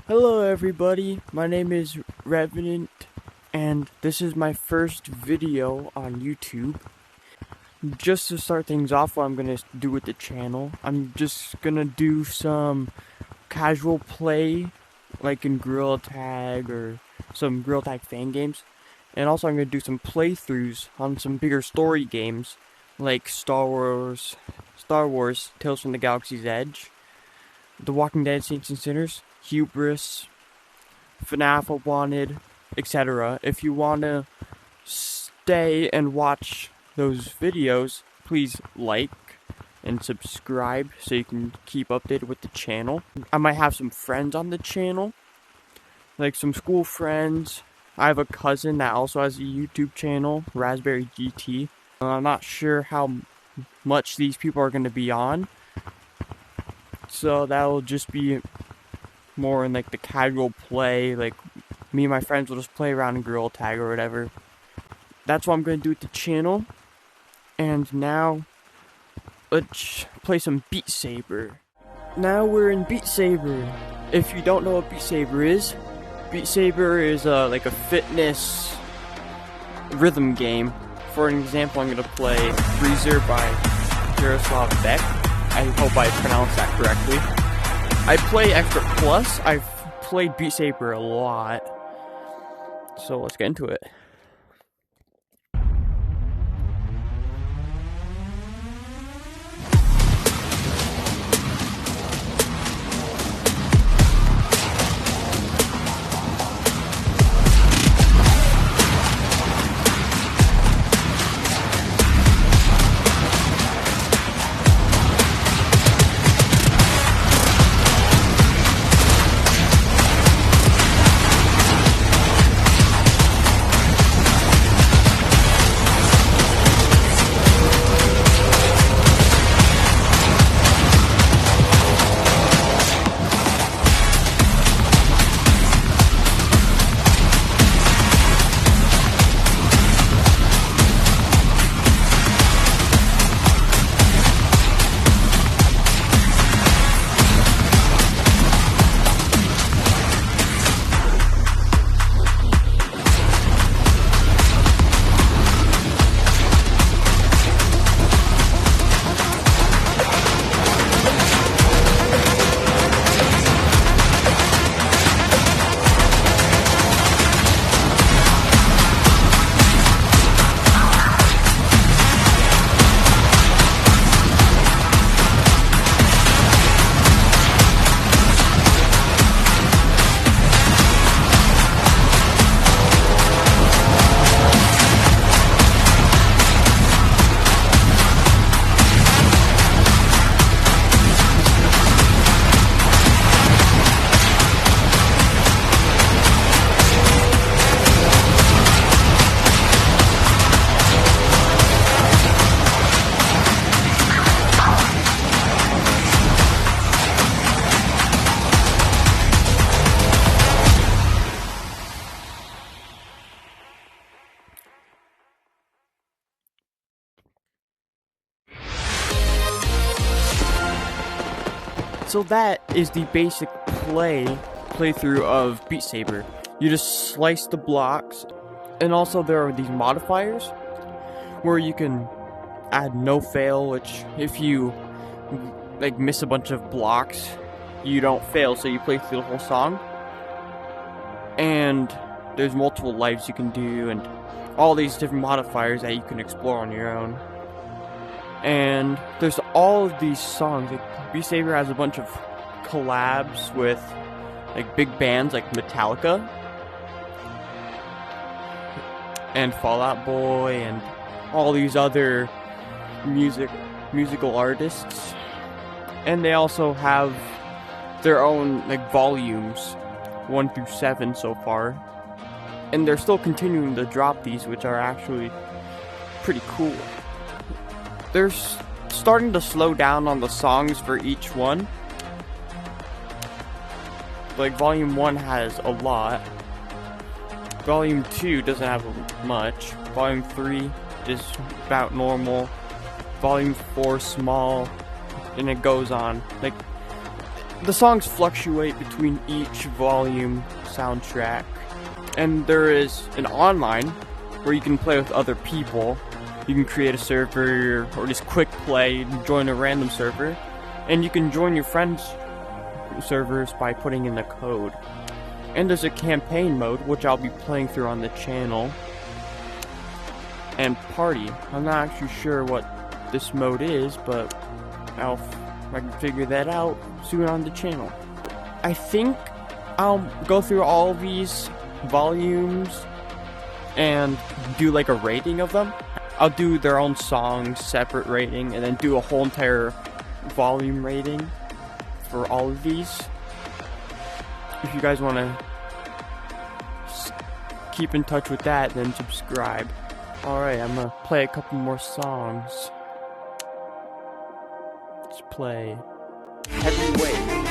Hello everybody, my name is Revenant, and this is my first video on YouTube. Just to start things off, what I'm going to do with the channel, I'm just going to do some casual play, like in Gorilla Tag or some Gorilla Tag fan games. And also I'm going to do some playthroughs on some bigger story games, like Star Wars, Tales from the Galaxy's Edge, The Walking Dead Saints and Sinners, Hubris, FNAF Wanted, etc. If you want to stay and watch those videos, please like and subscribe so you can keep updated with the channel. I might have some friends on the channel, like some school friends. I have a cousin that also has a YouTube channel, Raspberry GT. I'm not sure how much these people are going to be on, so that will just be more in like the casual play, like me and my friends will just play around in Gorilla Tag or whatever. That's what I'm going to do with the channel. And now, let's play some Beat Saber. Now we're in Beat Saber. If you don't know what Beat Saber is like a fitness rhythm game. For an example, I'm going to play Freezer by Jaroslav Beck. I hope I pronounced that correctly. I play Expert Plus. I've played Beat Saber a lot. So let's get into it. So that is the basic playthrough of Beat Saber. You just slice the blocks, and also there are these modifiers where you can add no fail, which if you like miss a bunch of blocks, you don't fail, so you play through the whole song. And there's multiple lives you can do, and all these different modifiers that you can explore on your own. And there's all of these songs. Like, Beat Saber has a bunch of collabs with like big bands like Metallica and Fall Out Boy and all these other musical artists. And they also have their own like volumes 1 through 7 so far. And they're still continuing to drop these, which are actually pretty cool. They're starting to slow down on the songs for each one. Like Volume 1 has a lot. Volume 2 doesn't have much. Volume 3 is about normal. Volume 4 small. And it goes on. Like, the songs fluctuate between each volume soundtrack, and there is an online where you can play with other people. You can create a server or just quick play, join a random server, and you can join your friends' servers by putting in the code. And there's a campaign mode, which I'll be playing through on the channel, and party. I'm not actually sure what this mode is, but I can figure that out soon on the channel. I think I'll go through all of these volumes and do like a rating of them. I'll do their own songs, separate rating, and then do a whole entire volume rating for all of these. If you guys want to keep in touch with that, then subscribe. Alright, I'm gonna play a couple more songs. Let's play Heavyweight.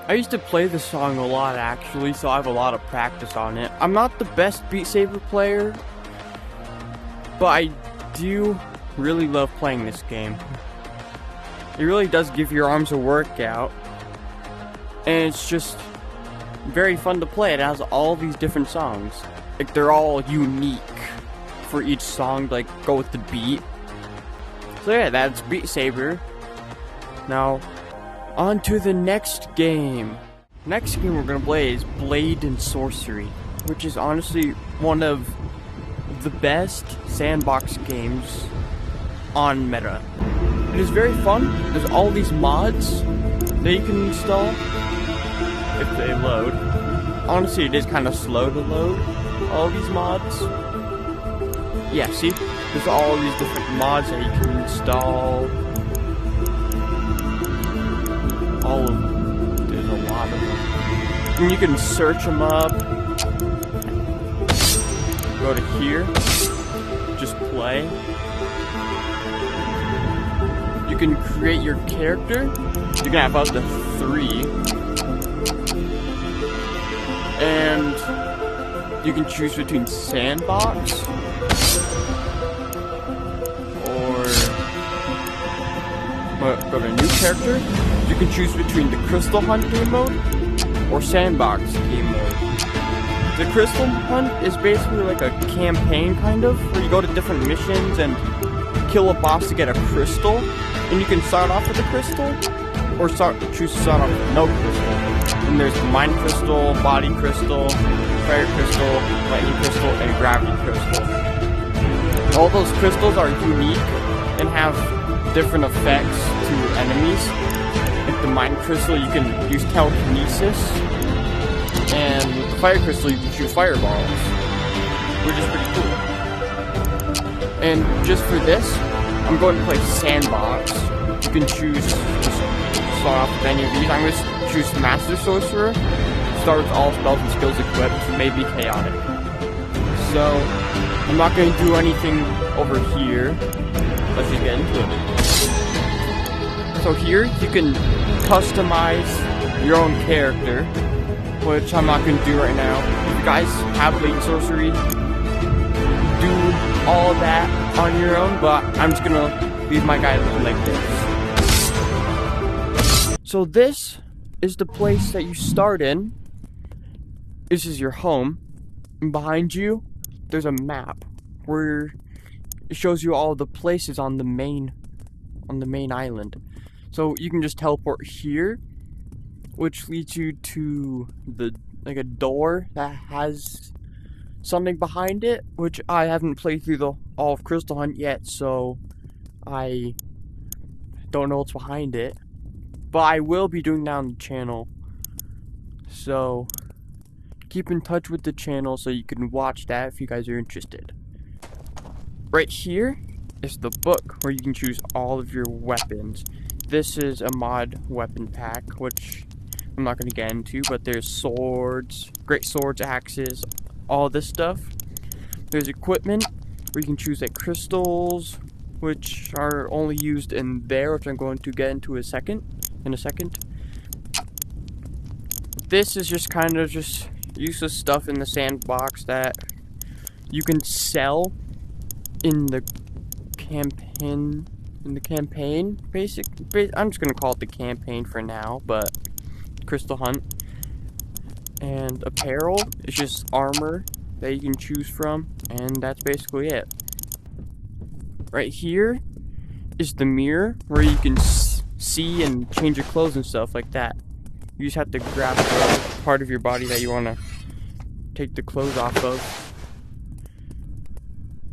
I used to play this song a lot actually, so I have a lot of practice on it. I'm not the best Beat Saber player, but I do really love playing this game. It really does give your arms a workout, and it's just very fun to play. It has all these different songs. Like, they're all unique for each song, like, go with the beat. So yeah, that's Beat Saber. Now, on to the next game. Next game we're gonna play is Blade and Sorcery, which is honestly one of the best sandbox games on Meta. It is very fun. There's all these mods that you can install if they load. Honestly, it is kind of slow to load all these mods. Yeah, see? There's all these different mods that you can install. All of them. There's a lot of them. And you can search them up. Go to here. Just play. You can create your character. You can have up to 3. And you can choose between sandbox or go to new character. You can choose between the Crystal Hunt game mode or sandbox game mode. The Crystal Hunt is basically like a campaign kind of, where you go to different missions and kill a boss to get a crystal, and you can start off with a crystal or choose to start off with no crystal. And there's Mind Crystal, Body Crystal, Fire Crystal, Lightning Crystal, and Gravity Crystal. All those crystals are unique and have different effects to enemies. Like the Mind Crystal, you can use telekinesis, and with the Fire Crystal, you can shoot fireballs, which is pretty cool. And just for this, I'm going to play Sandbox. You can choose to start off with any of these. I'm going to choose Master Sorcerer. Start with all spells and skills equipped, maybe chaotic. So, I'm not going to do anything over here. Let's just get into it. So here, you can customize your own character, which I'm not going to do right now. If you guys have Blade Sorcery, do all of that on your own, but I'm just going to leave my guy looking like this. So this is the place that you start in. This is your home, and behind you, there's a map where it shows you all the places on the main island. So you can just teleport here, which leads you to a door that has something behind it, which I haven't played through all of Crystal Hunt yet, so I don't know what's behind it. But I will be doing that on the channel. So keep in touch with the channel so you can watch that if you guys are interested. Right here is the book where you can choose all of your weapons. This is a mod weapon pack, which I'm not going to get into, but there's swords, great swords, axes, all this stuff. There's equipment where you can choose like crystals, which are only used in there, which I'm going to get into in a second. This is just kind of just useless stuff in the sandbox that you can sell in the campaign. I'm just gonna call it the campaign for now, but Crystal Hunt. And apparel is just armor that you can choose from, and that's basically it. Right here is the mirror where you can see and change your clothes and stuff like that. You just have to grab the part of your body that you want to take the clothes off of,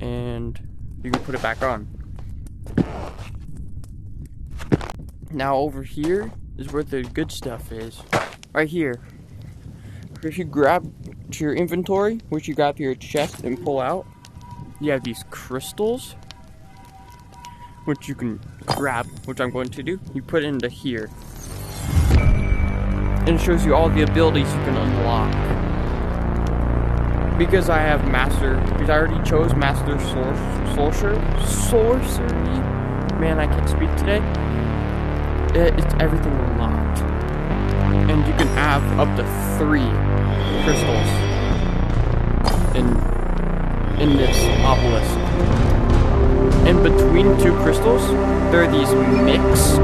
and you can put it back on. Now over here is where the good stuff is. Right here. If you grab to your inventory, which you grab to your chest and pull out, you have these crystals, which you can grab, which I'm going to do. You put it into here. And it shows you all the abilities you can unlock. Because I already chose Master Sorcery. Man, I can't speak today. It's everything unlocked. And you can have up to 3 crystals in this obelisk. In between 2 crystals, there are these mixed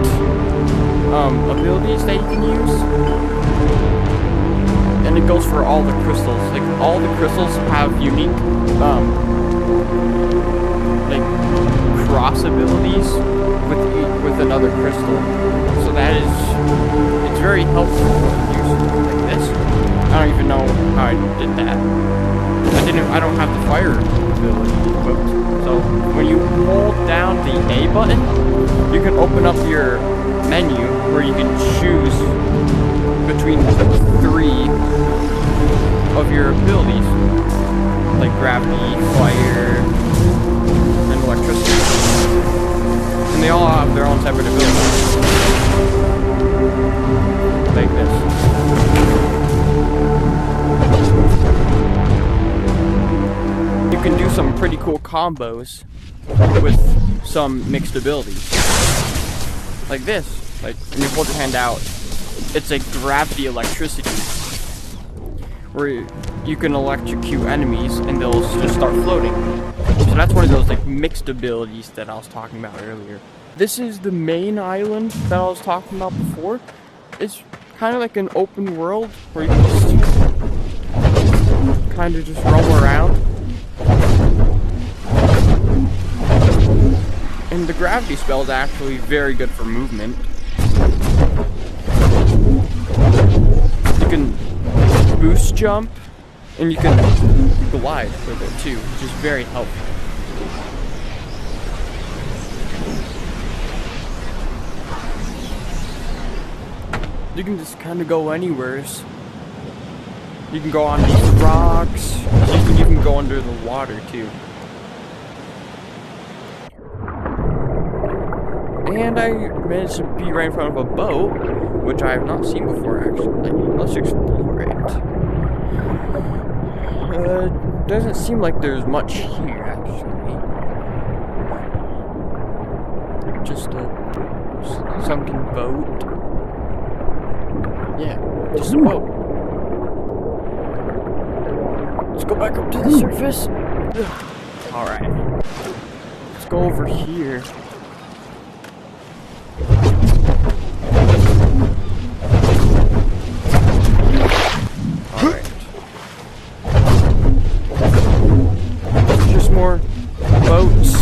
abilities that you can use. And it goes for all the crystals. Like, all the crystals have unique like cross abilities with another crystal. So that is, it's very helpful to use like this. I don't even know how I did that. I don't have the fire ability equipped. So when you hold down the A button, you can open up your menu where you can choose between the 3 of your abilities, like gravity, fire, and electricity. And they all have their own separate abilities. Like this. You can do some pretty cool combos with some mixed abilities. Like this. Like, when you hold your hand out, it's a gravity electricity, where you can electrocute enemies and they'll just start floating. So that's one of those like mixed abilities that I was talking about earlier. This is the main island that I was talking about before. It's kind of like an open world where you can just kind of just roam around. And the gravity spell is actually very good for movement. You can boost jump, and you can glide with it too, which is very helpful. You can just kind of go anywhere. You can go on these rocks. You can even go under the water too. And I managed to be right in front of a boat, which I have not seen before actually. Let's explore it. Doesn't seem like there's much here actually. Just a sunken boat. Yeah, just a boat. Let's go back up to the surface. Alright. Let's go over here. Alright. Just more boats.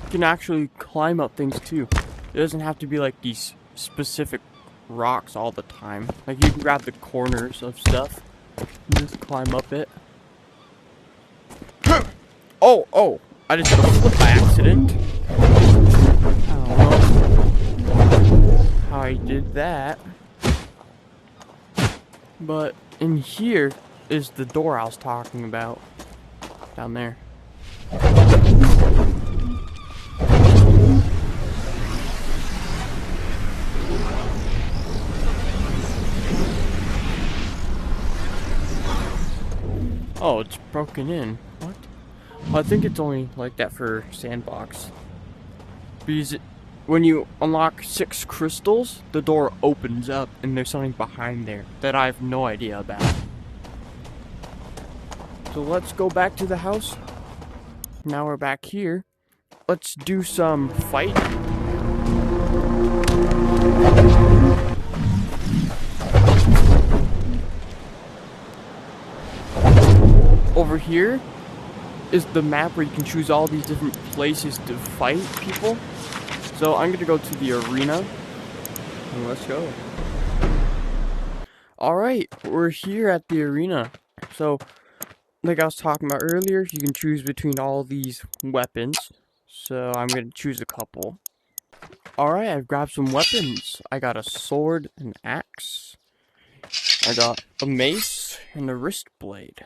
You can actually climb up things too. It doesn't have to be like these specific rocks all the time. Like, you can grab the corners of stuff and just climb up it. Oh, I just did a flip by accident. I don't know how I did that. But in here is the door I was talking about. Down there. Oh, it's broken in. What? Well, I think it's only like that for Sandbox. Because when you unlock 6 crystals, the door opens up and there's something behind there that I have no idea about. So let's go back to the house. Now we're back here. Let's do some fighting. Over here is the map where you can choose all these different places to fight people. So I'm gonna go to the arena. And let's go. Alright, we're here at the arena. So, like I was talking about earlier, you can choose between all these weapons. So I'm gonna choose a couple. Alright, I've grabbed some weapons. I got a sword, an axe. I got a mace and a wrist blade.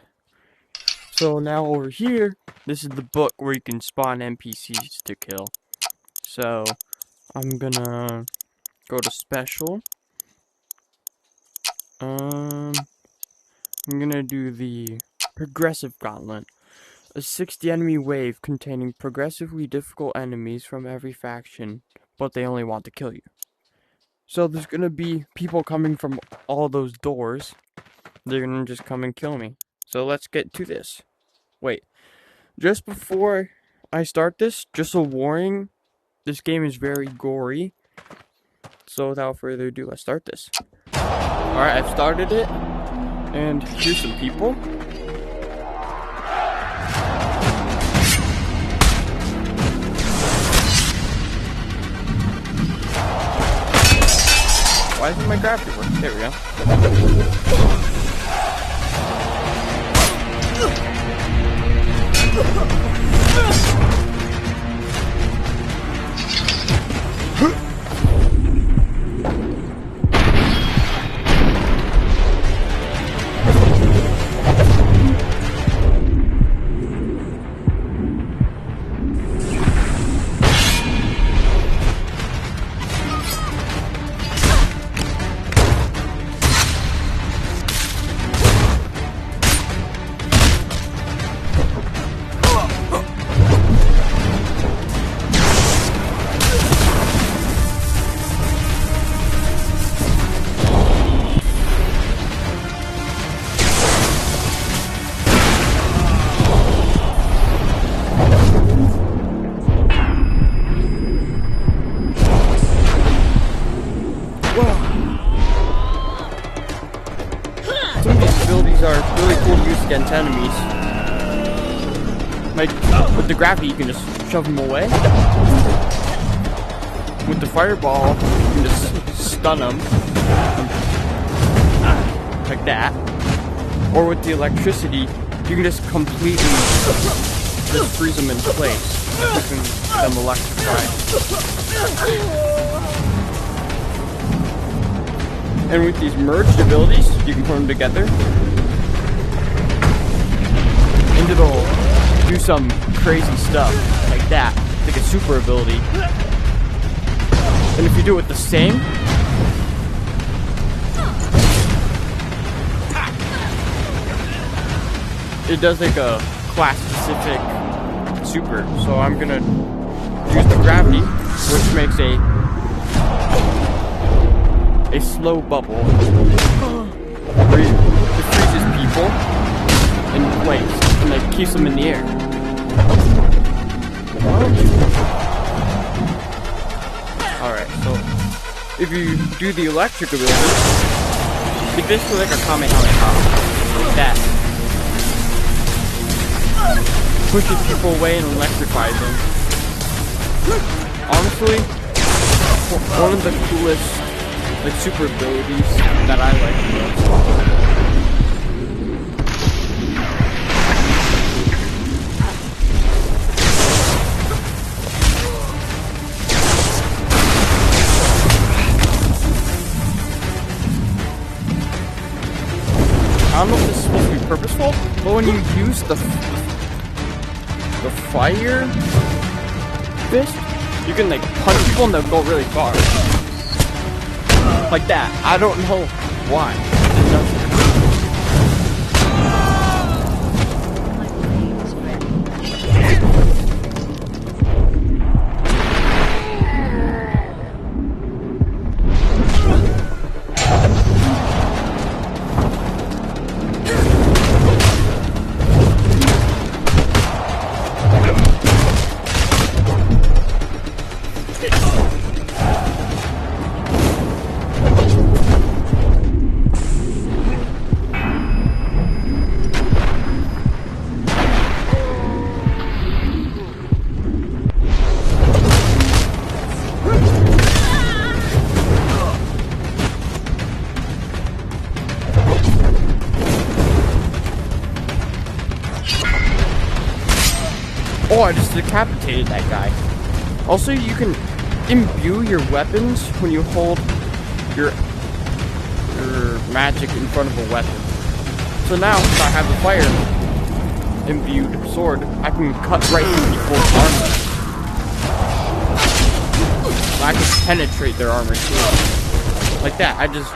So now over here, this is the book where you can spawn NPCs to kill. So I'm gonna go to special. I'm gonna do the Progressive Gauntlet. A 60 enemy wave containing progressively difficult enemies from every faction, but they only want to kill you. So there's gonna be people coming from all those doors. They're gonna just come and kill me. So let's get to this. Wait, just before I start this, just a warning, this game is very gory. So without further ado, let's start this. Alright, I've started it, and here's some people. Why isn't my gravity working? There we go. Some of these abilities are really cool to use against enemies. Like, with the gravity, you can just shove them away. With the fireball, you can just stun them. Like that. Or with the electricity, you can just completely just freeze them in place. Keeping them electrified. And with these merged abilities, you can put them together. And it'll do some crazy stuff like that, like a super ability. And if you do it the same, it does like a class-specific super. So I'm gonna use the gravity, which makes a slow bubble where it freezes people in place and like keeps them in the air. Alright, so if you do the electric ability, it's basically like a Kamehameha, like that. Pushes people away and electrifies them. Honestly, one of the coolest like super abilities that I like the most. I don't know if this is supposed to be purposeful, but when you use the fire fist, you can like punch people and they'll go really far. Like that. I don't know why. It does it. Oh, I just decapitated that guy. Also, you can imbue your weapons when you hold your magic in front of a weapon. So now, if I have the fire imbued sword, I can cut right through people's armor. I can penetrate their armor too. Like that, I just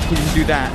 can just do that.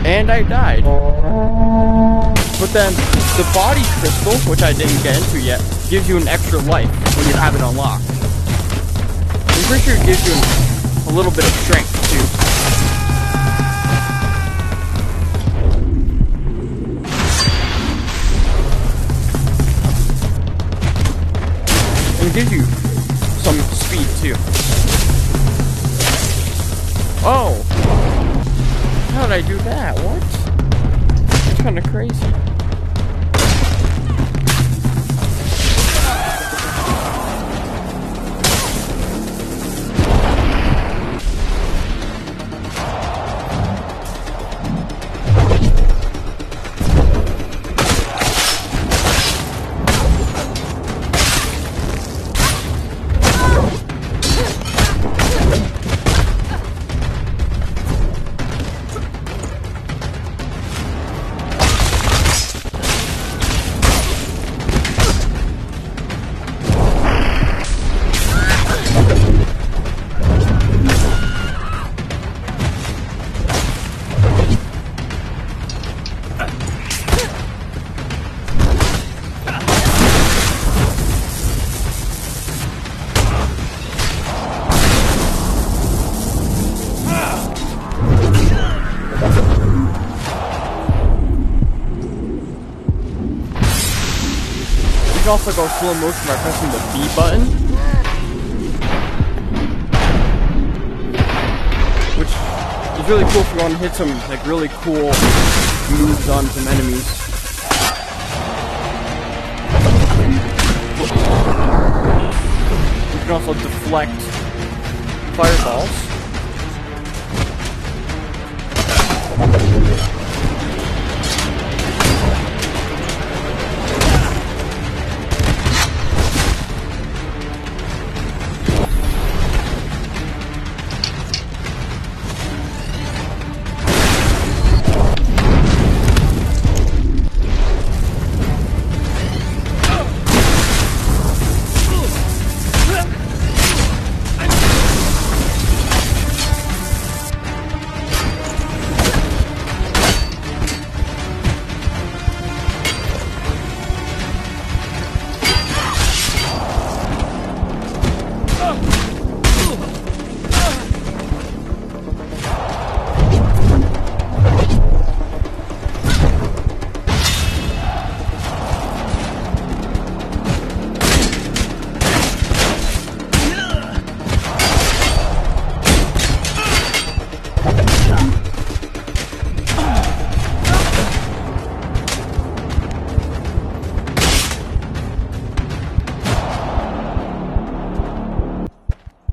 And I died. But then the body crystal, which I didn't get into yet, gives you an extra life when you have it unlocked. I'm pretty sure it gives you a little bit of strength too. And it gives you some speed too. Oh! How did I do that? What? That's kind of crazy. You can also go slow motion by pressing the B button, which is really cool if you want to hit some like really cool moves on some enemies. You can also deflect fireballs.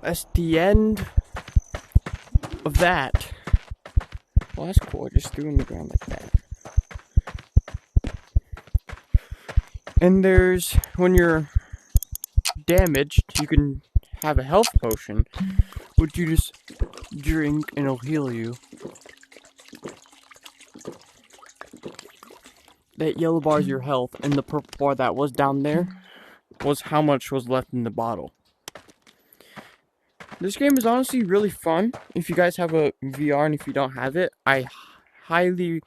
That's the end of that. Well, that's cool. I just threw in the ground like that. And there's, when you're damaged, you can have a health potion, which you just drink and it'll heal you. That yellow bar is your health, and the purple bar that was down there was how much was left in the bottle. This game is honestly really fun. If you guys have a VR and if you don't have it, I highly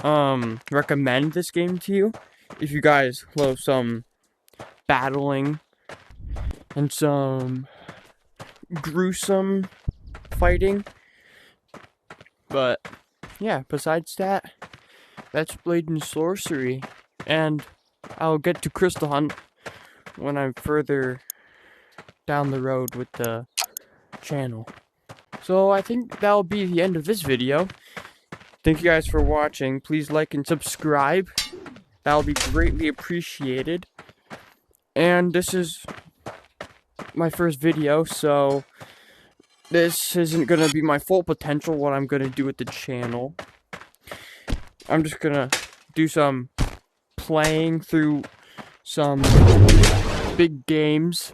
recommend this game to you. If you guys love some battling and some gruesome fighting. But yeah, besides that, that's Blade and Sorcery. And I'll get to Crystal Hunt when I'm further down the road with the channel. So I think that'll be the end of this video. Thank you guys for watching. Please like and subscribe. That'll be greatly appreciated. And this is my first video, so this isn't gonna be my full potential, what I'm gonna do with the channel. I'm just gonna do some playing through some big games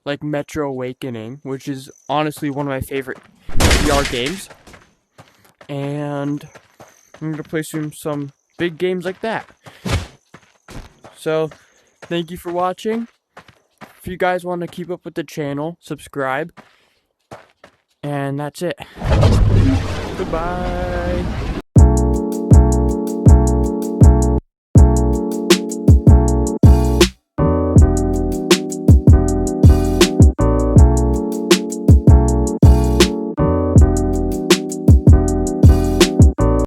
like Metro Awakening, which is honestly one of my favorite VR games. And I'm gonna play some big games like that. So, thank you for watching. If you guys want to keep up with the channel, subscribe. And that's it. Goodbye.